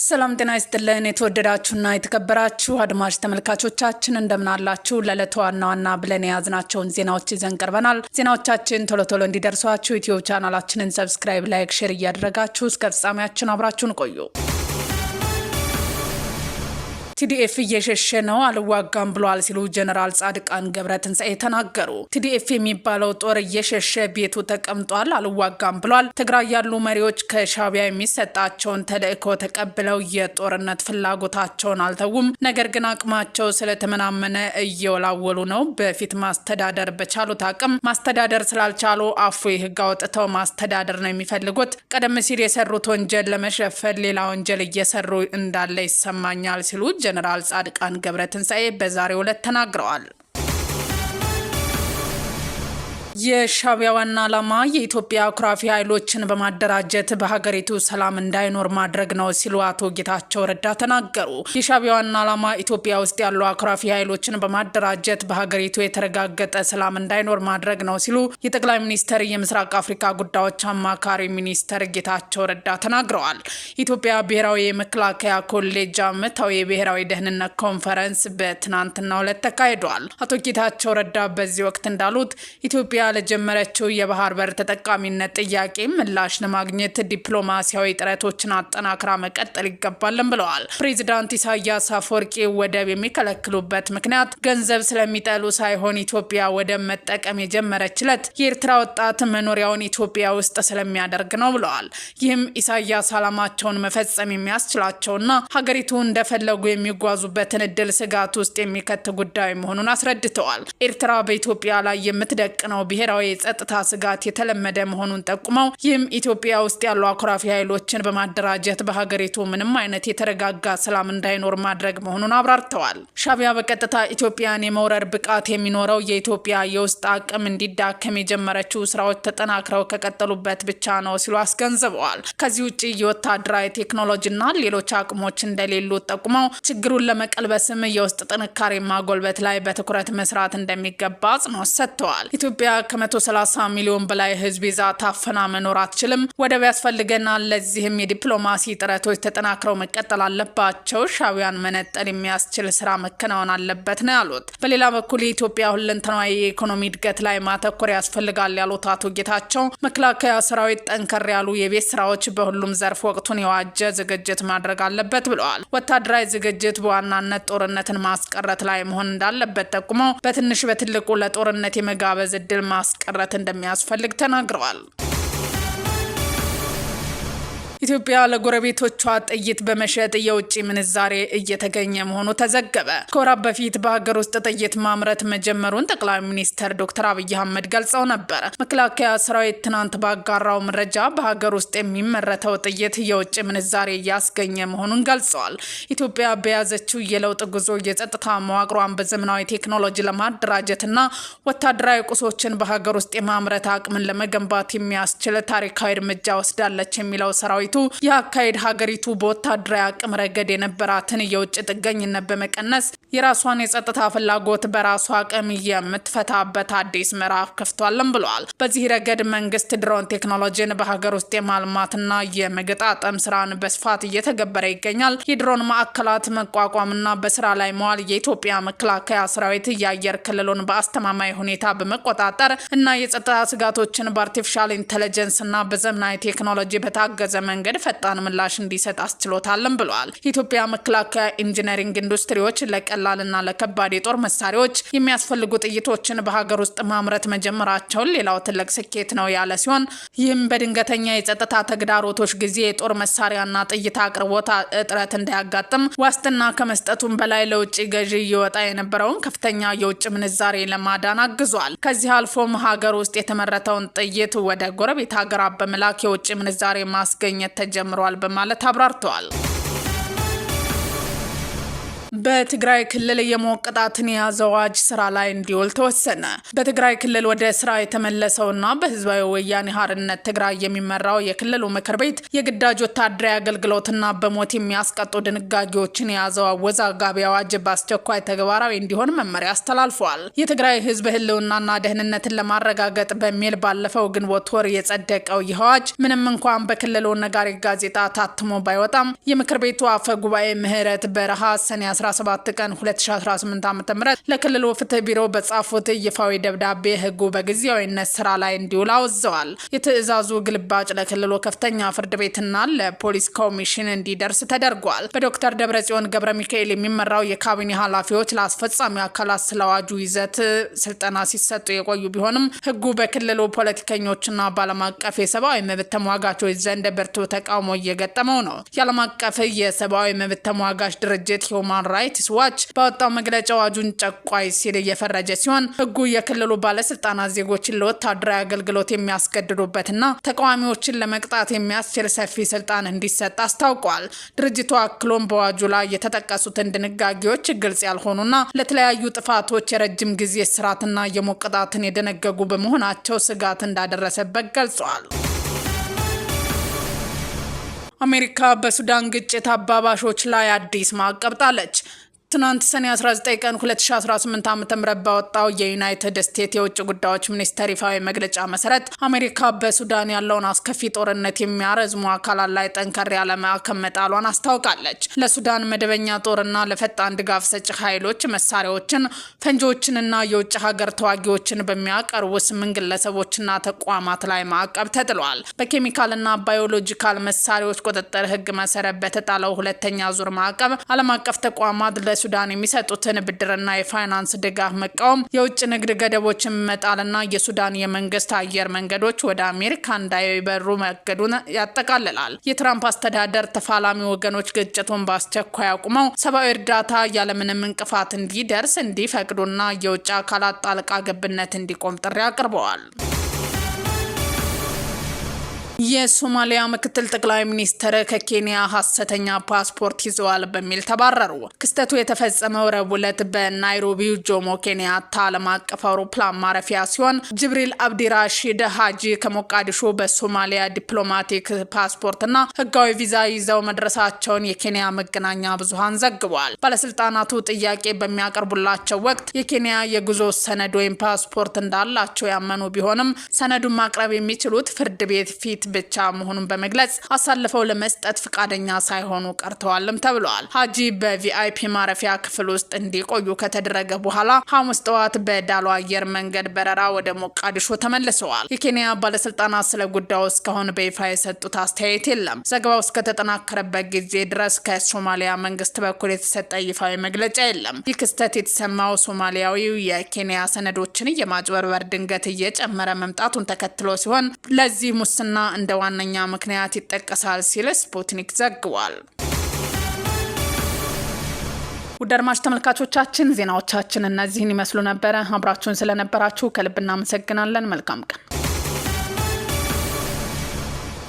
ሰላም ጤና ይስጥልን የተወደዳችሁና የተከበራችሁ አድማጭ ተመልካቾቻችን እንደምን አላችሁ? ለዕለቱ ዋና ብለን የያዝናቸውን ዜናዎች ይዘን ቀርበናል። ዜናዎቻችን ቶሎ እንዲደርሷችሁ ዩቲዩብ ቻናላችንን ሰብስክራይብ፣ ላይክ፣ ሼር እያደረጋችሁ እስከ ፍጻሜያችን አብራችሁን ቆዩ። ቲዲኤፍ እየሸሸ ነው አልዋጋም ብሏል ሲሉ ጀነራል ጻድቃን ገብረትንሳኤ ተናገሩ። ቲዲኤፍ የሚባለው ጦር እየሸሸ ቤቱ ተቀምጧል አልዋጋም ብሏል። ትግራይ ያሉ መሪዎች ከሻዕቢያ የሚሰጣቸውን ተልእኮ ተቀብለው የጦርነት ፍላጎታቸውን አልተውም። ነገር ግን አቅማቸው ስለተመናመነ እየወላወሉ ነው። በፊት ማስተዳደር በቻሉት አቅም ማስተዳደር ስላልቻሉ አፎይ ህግ አውጥተው ማስተዳደር ነው የሚፈልጉት። ቀደም ሲል የሰሩት ወንጀል ለመሸፈን ሌላ ወንጀል እየሰሩ እንዳለ ይሰማኛል ሲሉ ጀነራል ጻድቃን ገብረትንሳኤ በዛሬው ዕለት ተናግረዋል። የሻዕቢያ ዋና ዓላማ የኢትዮጵያ አኩራፊ ኃይሎችን በማደራጀት በሀገሪቱ ሰላም እንዳይኖር ማድረግ ነው ሲሉ አቶ ጌታቸው ረዳ ተናገሩ። የሻዕቢያ ዋና ዓላማ ኢትዮጵያ ውስጥ ያሉ አኩራፊ ኃይሎችን በማደራጀት በሀገሪቱ የተረጋገጠ ሰላም እንዳይኖር ማድረግ ነው ሲሉ የጠቅላይ ሚኒስትር የምስራቅ አፍሪካ ጉዳዮች አማካሪ ሚኒስትር ጌታቸው ረዳ ተናግረዋል። ኢትዮጵያ ብሔራዊ የመከላከያ ኮሌጅ ዓመታዊ የብሔራዊ ደህንነት ኮንፈረንስ በትናንትናው ዕለት ተካሂዷል። አቶ ጌታቸው ረዳ በዚህ ወቅት እንዳሉት ኢትዮጵያ ለጀመረችው የባህር በር ተጠቃሚነት ጥያቄ ምላሽ ለማግኘት ዲፕሎማሲያዊ ጥረቶችን አጠናክራ መቀጠል ይገባልን ብለዋል። ፕሬዚዳንት ኢሳያስ አፈወርቂ ወደብ የሚከለክሉበት ምክንያት ገንዘብ ስለሚጠሉ ሳይሆን ኢትዮጵያ ወደብ መጠቀም የጀመረችለት የኤርትራ ወጣት መኖሪያውን ኢትዮጵያ ውስጥ ስለሚያደርግ ነው ብለዋል። ይህም ኢሳያስ ዓላማቸውን መፈጸም የሚያስችላቸውና ሀገሪቱ እንደፈለጉ የሚጓዙበትን እድል ስጋት ውስጥ የሚከት ጉዳይ መሆኑን አስረድተዋል። ኤርትራ በኢትዮጵያ ላይ የምትደቅነው ብሔራዊ የጸጥታ ስጋት የተለመደ መሆኑን ጠቁመው ይህም ኢትዮጵያ ውስጥ ያሉ አኩራፊ ኃይሎችን በማደራጀት በሀገሪቱ ምንም አይነት የተረጋጋ ሰላም እንዳይኖር ማድረግ መሆኑን አብራርተዋል። ሻዕቢያ በቀጥታ ኢትዮጵያን የመውረር ብቃት የሚኖረው የኢትዮጵያ የውስጥ አቅም እንዲዳከም የጀመረችው ስራዎች ተጠናክረው ከቀጠሉበት ብቻ ነው ሲሉ አስገንዝበዋል። ከዚህ ውጭ የወታደራዊ ቴክኖሎጂና ሌሎች አቅሞች እንደሌሉ ጠቁመው ችግሩን ለመቀልበስም የውስጥ ጥንካሬ ማጎልበት ላይ በትኩረት መስራት እንደሚገባ አጽንኦት ሰጥተዋል። ኢትዮጵያ ከ130 ሚሊዮን በላይ ህዝብ ይዛ ታፈና መኖር አትችልም። ወደብ ያስፈልገናል። ለዚህም የዲፕሎማሲ ጥረቶች ተጠናክረው መቀጠል አለባቸው። ሻዕቢያን መነጠል የሚያስችል ስራ መከናወን አለበት ነው ያሉት። በሌላ በኩል የኢትዮጵያ ሁለንተናዊ የኢኮኖሚ እድገት ላይ ማተኮር ያስፈልጋል ያሉት አቶ ጌታቸው መከላከያ ሰራዊት ጠንከር ያሉ የቤት ስራዎች በሁሉም ዘርፍ ወቅቱን የዋጀ ዝግጅት ማድረግ አለበት ብለዋል። ወታደራዊ ዝግጅት በዋናነት ጦርነትን ማስቀረት ላይ መሆን እንዳለበት ጠቁመው በትንሽ በትልቁ ለጦርነት የመጋበዝ እድል ማስቀረት እንደሚያስፈልግ ተናግረዋል። ኢትዮጵያ ለጎረቤቶቿ ጥይት በመሸጥ የውጭ ምንዛሬ እየተገኘ መሆኑ ተዘገበ። ከወራት በፊት በሀገር ውስጥ ጥይት ማምረት መጀመሩን ጠቅላይ ሚኒስትር ዶክተር አብይ አህመድ ገልጸው ነበር። መከላከያ ሰራዊት ትናንት ባጋራው መረጃ በሀገር ውስጥ የሚመረተው ጥይት የውጭ ምንዛሬ እያስገኘ መሆኑን ገልጸዋል። ኢትዮጵያ በያዘችው የለውጥ ጉዞ የጸጥታ መዋቅሯን በዘመናዊ ቴክኖሎጂ ለማደራጀትና ወታደራዊ ቁሶችን በሀገር ውስጥ የማምረት አቅምን ለመገንባት የሚያስችል ታሪካዊ እርምጃ ወስዳለች የሚለው ሰራዊቱ የአካሄድ ሀገሪቱ በወታደራዊ አቅም ረገድ የነበራትን የውጭ ጥገኝነት በመቀነስ የራሷን የጸጥታ ፍላጎት በራሷ አቅም የምትፈታበት አዲስ ምዕራፍ ከፍቷልም ብለዋል። በዚህ ረገድ መንግስት ድሮን ቴክኖሎጂን በሀገር ውስጥ የማልማትና የመገጣጠም ስራን በስፋት እየተገበረ ይገኛል። የድሮን ማዕከላት መቋቋምና በስራ ላይ መዋል የኢትዮጵያ መከላከያ ሰራዊት የአየር ክልሉን በአስተማማኝ ሁኔታ በመቆጣጠር እና የጸጥታ ስጋቶችን በአርቲፊሻል ኢንተለጀንስ እና በዘመናዊ ቴክኖሎጂ በታገዘ መንገድ ፈጣን ምላሽ እንዲሰጥ አስችሎታልም ብለዋል። የኢትዮጵያ መከላከያ ኢንጂነሪንግ ኢንዱስትሪዎች ለቀላልና ለከባድ የጦር መሳሪያዎች የሚያስፈልጉ ጥይቶችን በሀገር ውስጥ ማምረት መጀመራቸውን ሌላው ትልቅ ስኬት ነው ያለ ሲሆን ይህም በድንገተኛ የጸጥታ ተግዳሮቶች ጊዜ የጦር መሳሪያና ጥይት አቅርቦት እጥረት እንዳያጋጥም ዋስትና ከመስጠቱም በላይ ለውጭ ገዢ ይወጣ የነበረውን ከፍተኛ የውጭ ምንዛሬ ለማዳን አግዟል። ከዚህ አልፎም ሀገር ውስጥ የተመረተውን ጥይት ወደ ጎረቤት ሀገራት በመላክ የውጭ ምንዛሬ ማስገኘት ተጀምሯል በማለት አብራርተዋል። በትግራይ ክልል የሞቀጣትን የያዘው አዋጅ ስራ ላይ እንዲውል ተወሰነ። በትግራይ ክልል ወደ ስራ የተመለሰውና በህዝባዊ ወያኔ ሓርነት ትግራይ የሚመራው የክልሉ ምክር ቤት የግዳጅ ወታደራዊ አገልግሎትና በሞት የሚያስቀጡ ድንጋጌዎችን የያዘው አወዛጋቢ አዋጅ በአስቸኳይ ተግባራዊ እንዲሆን መመሪያ አስተላልፏል። የትግራይ ህዝብ ህልውናና ደህንነትን ለማረጋገጥ በሚል ባለፈው ግንቦት ወር የጸደቀው ይህ አዋጅ ምንም እንኳን በክልሉ ነጋሪት ጋዜጣ ታትሞ ባይወጣም የምክር ቤቱ አፈ ጉባኤ ምህረት በረሃ ሰኔ 17 ቀን 2018 ዓ.ም ለክልሉ ፍትህ ቢሮ በጻፉት ይፋዊ ደብዳቤ ህጉ በጊዜያዊነት ስራ ላይ እንዲውል አውጀዋል። የትዕዛዙ ግልባጭ ለክልሉ ከፍተኛ ፍርድ ቤትና ለፖሊስ ኮሚሽን እንዲደርስ ተደርጓል። በዶክተር ደብረጽዮን ገብረ ሚካኤል የሚመራው የካቢኔ ኃላፊዎች ለአስፈጻሚ አካላት ስለ አዋጁ ይዘት ስልጠና ሲሰጡ የቆዩ ቢሆንም ህጉ በክልሉ ፖለቲከኞችና በዓለም አቀፍ የሰብአዊ መብት ተሟጋቾች ዘንድ ብርቱ ተቃውሞ እየገጠመው ነው። የዓለም አቀፍ የሰብአዊ መብት ተሟጋች ድርጅት ሁማን ራይትስ ዋች ባወጣው መግለጫ አዋጁን ጨቋይ ሲል የፈረጀ ሲሆን ህጉ የክልሉ ባለስልጣናት ዜጎችን ለወታደራዊ አገልግሎት የሚያስገድዱበትና ተቃዋሚዎችን ለመቅጣት የሚያስችል ሰፊ ስልጣን እንዲሰጥ አስታውቋል። ድርጅቱ አክሎም በአዋጁ ላይ የተጠቀሱትን ድንጋጌዎች ግልጽ ያልሆኑና ለተለያዩ ጥፋቶች የረጅም ጊዜ እስራትና የሞቀጣትን የደነገጉ በመሆናቸው ስጋት እንዳደረሰበት ገልጿል። አሜሪካ በሱዳን ግጭት አባባሾች ላይ አዲስ ማዕቀብ ጣለች። ትናንት ሰኔ 19 ቀን 2018 ዓ.ም ባወጣው የዩናይትድ ስቴትስ የውጭ ጉዳዮች ሚኒስቴር ይፋዊ መግለጫ መሰረት አሜሪካ በሱዳን ያለውን አስከፊ ጦርነት የሚያረዝሙ አካላት ላይ ጠንከር ያለ ማዕቀብ መጣሏን አስታውቃለች። ለሱዳን መደበኛ ጦርና ለፈጣን ድጋፍ ሰጪ ኃይሎች መሳሪያዎችን፣ ፈንጂዎችንና የውጭ ሀገር ተዋጊዎችን በሚያቀርቡ 8 ግለሰቦችና ተቋማት ላይ ማዕቀብ ተጥሏል። በኬሚካልና ባዮሎጂካል መሳሪያዎች ቁጥጥር ህግ መሰረት በተጣለው ሁለተኛ ዙር ማዕቀብ ዓለም አቀፍ ተቋማት ሱዳን የሚሰጡትን ብድርና የፋይናንስ ድጋፍ መቃወም፣ የውጭ ንግድ ገደቦችን መጣልና የሱዳን የመንግስት አየር መንገዶች ወደ አሜሪካ እንዳይበሩ መገዱን ያጠቃልላል። የትራምፕ አስተዳደር ተፋላሚ ወገኖች ግጭቱን በአስቸኳይ አቁመው ሰብአዊ እርዳታ ያለምንም እንቅፋት እንዲደርስ እንዲፈቅዱና የውጭ አካላት ጣልቃ ገብነት እንዲቆም ጥሪ አቅርበዋል። የሶማሊያ ምክትል ጠቅላይ ሚኒስትር ከኬንያ ሐሰተኛ ፓስፖርት ይዘዋል በሚል ተባረሩ። ክስተቱ የተፈጸመው ረቡዕ ዕለት በናይሮቢው ጆሞ ኬንያታ ዓለም አቀፍ አውሮፕላን ማረፊያ ሲሆን ጅብሪል አብዲራሺድ ሀጂ ከሞቃዲሾ በሶማሊያ ዲፕሎማቲክ ፓስፖርትና ህጋዊ ቪዛ ይዘው መድረሳቸውን የኬንያ መገናኛ ብዙሃን ዘግቧል። ባለስልጣናቱ ጥያቄ በሚያቀርቡላቸው ወቅት የኬንያ የጉዞ ሰነድ ወይም ፓስፖርት እንዳላቸው ያመኑ ቢሆንም ሰነዱን ማቅረብ የሚችሉት ፍርድ ቤት ፊት ብቻ መሆኑን በመግለጽ አሳልፈው ለመስጠት ፍቃደኛ ሳይሆኑ ቀርተዋልም ተብለዋል። ሀጂ በቪአይፒ ማረፊያ ክፍል ውስጥ እንዲቆዩ ከተደረገ በኋላ ሐሙስ ጠዋት በዳሎ አየር መንገድ በረራ ወደ ሞቃዲሾ ተመልሰዋል። የኬንያ ባለስልጣናት ስለ ጉዳዩ እስካሁን በይፋ የሰጡት አስተያየት የለም። ዘገባው እስከተጠናከረበት ጊዜ ድረስ ከሶማሊያ መንግስት በኩል የተሰጠ ይፋዊ መግለጫ የለም። ይህ ክስተት የተሰማው ሶማሊያዊው የኬንያ ሰነዶችን የማጭበርበር ድንገት እየጨመረ መምጣቱን ተከትሎ ሲሆን ለዚህ ሙስና እንደ ዋነኛ ምክንያት ይጠቀሳል ሲል ስፑትኒክ ዘግቧል። ውድ አድማጭ ተመልካቾቻችን ዜናዎቻችን እነዚህን ይመስሉ ነበር። አብራችሁን ስለነበራችሁ ከልብ እናመሰግናለን። መልካም ቀን።